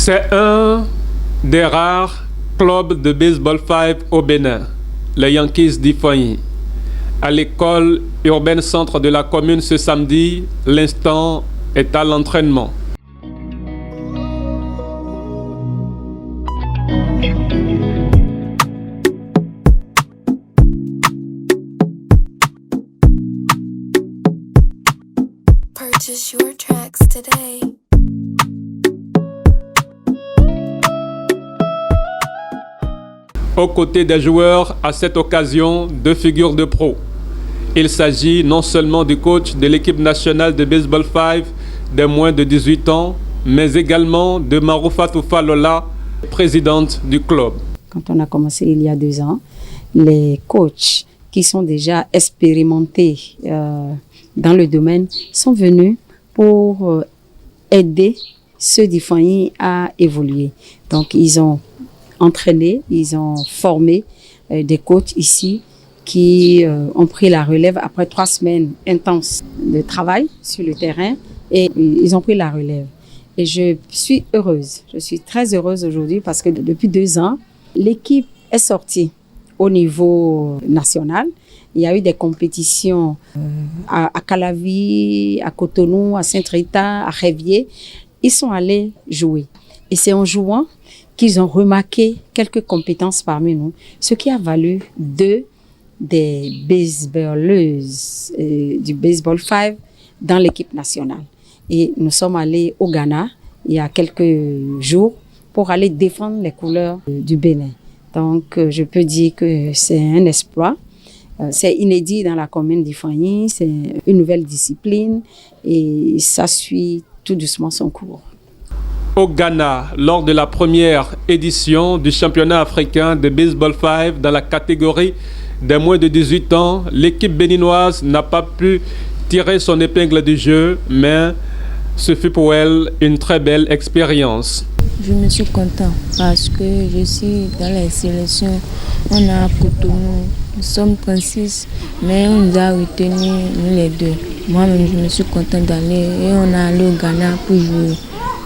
C'est un des rares clubs de baseball 5 au Bénin, les Yankees d'Ifouagny. À l'école urbaine centre de la commune ce samedi, l'instant est à l'entraînement. Purchase your tracks today. Aux côtés des joueurs, à cette occasion, deux figures de pro. Il s'agit non seulement du coach de l'équipe nationale de baseball 5 des moins de 18 ans, mais également de Maroufatou Falola, présidente du club. Quand on a commencé il y a 2 ans, les coachs qui sont déjà expérimentés dans le domaine sont venus pour aider ceux d'Ifouagny à évoluer. Donc ils ont entraîné, ils ont formé des coachs ici qui ont pris la relève après 3 semaines intenses de travail sur le terrain et ils ont pris la relève. Et je suis heureuse, je suis très heureuse aujourd'hui parce que depuis 2 ans, l'équipe est sortie au niveau national. Il y a eu des compétitions à Calavi, à Cotonou, à Saint-Rita, à Révier. Ils sont allés jouer. Et c'est en jouant qu'ils ont remarqué quelques compétences parmi nous, ce qui a valu 2 des baseballeuses du baseball 5 dans l'équipe nationale. Et nous sommes allés au Ghana il y a quelques jours pour aller défendre les couleurs du Bénin. Donc je peux dire que c'est un exploit. C'est inédit dans la commune d'Ifouagny, c'est une nouvelle discipline et ça suit tout doucement son cours. Au Ghana, lors de la première édition du championnat africain de baseball 5 dans la catégorie des moins de 18 ans, l'équipe béninoise n'a pas pu tirer son épingle du jeu, mais ce fut pour elle une très belle expérience. Je me suis content parce que je suis dans les sélections. On a Cotonou, nous sommes 36, mais on nous a retenus, nous les 2. Moi-même, je me suis content d'aller et on est allé au Ghana pour jouer.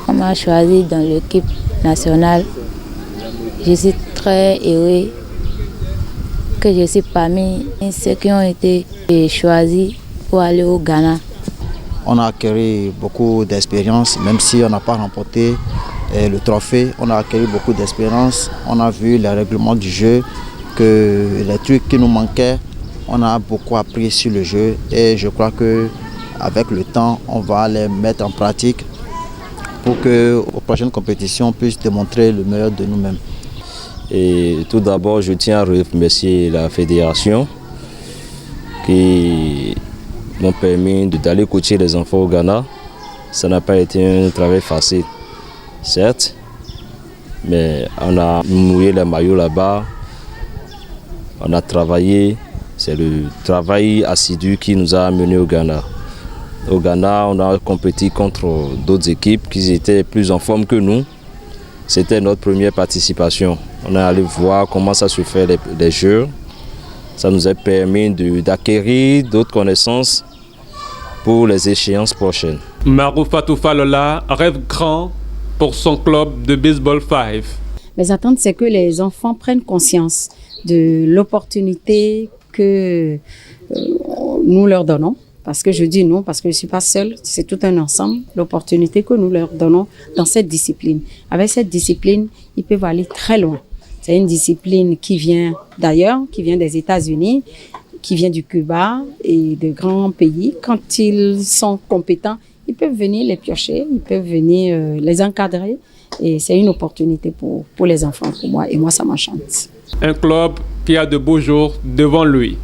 On m'a choisi dans l'équipe nationale. Je suis très heureux que je suis parmi ceux qui ont été choisis pour aller au Ghana. On a acquis beaucoup d'expérience, même si on n'a pas remporté le trophée. On a acquis beaucoup d'expérience. On a vu les règlements du jeu, que les trucs qui nous manquaient, on a beaucoup appris sur le jeu. Et je crois qu'avec le temps, on va les mettre en pratique pour qu'aux prochaines compétitions, on puisse démontrer le meilleur de nous-mêmes. Et tout d'abord, je tiens à remercier la fédération qui m'ont permis d'aller coacher les enfants au Ghana. Ça n'a pas été un travail facile, certes, mais on a mouillé les maillots là-bas, on a travaillé. C'est le travail assidu qui nous a amenés au Ghana. Au Ghana, on a compétit contre d'autres équipes qui étaient plus en forme que nous. C'était notre première participation. On est allé voir comment ça se fait les jeux. Ça nous a permis d'acquérir d'autres connaissances pour les échéances prochaines. Maroufatou Falola rêve grand pour son club de baseball 5. Mes attentes, c'est que les enfants prennent conscience de l'opportunité que nous leur donnons. Parce que je dis non, parce que je ne suis pas seule, c'est tout un ensemble, l'opportunité que nous leur donnons dans cette discipline. Avec cette discipline, ils peuvent aller très loin. C'est une discipline qui vient d'ailleurs, qui vient des États-Unis, qui vient du Cuba et de grands pays. Quand ils sont compétents, ils peuvent venir les piocher, ils peuvent venir les encadrer. Et c'est une opportunité pour les enfants, pour moi. Et moi, ça m'enchante. Un club qui a de beaux jours devant lui.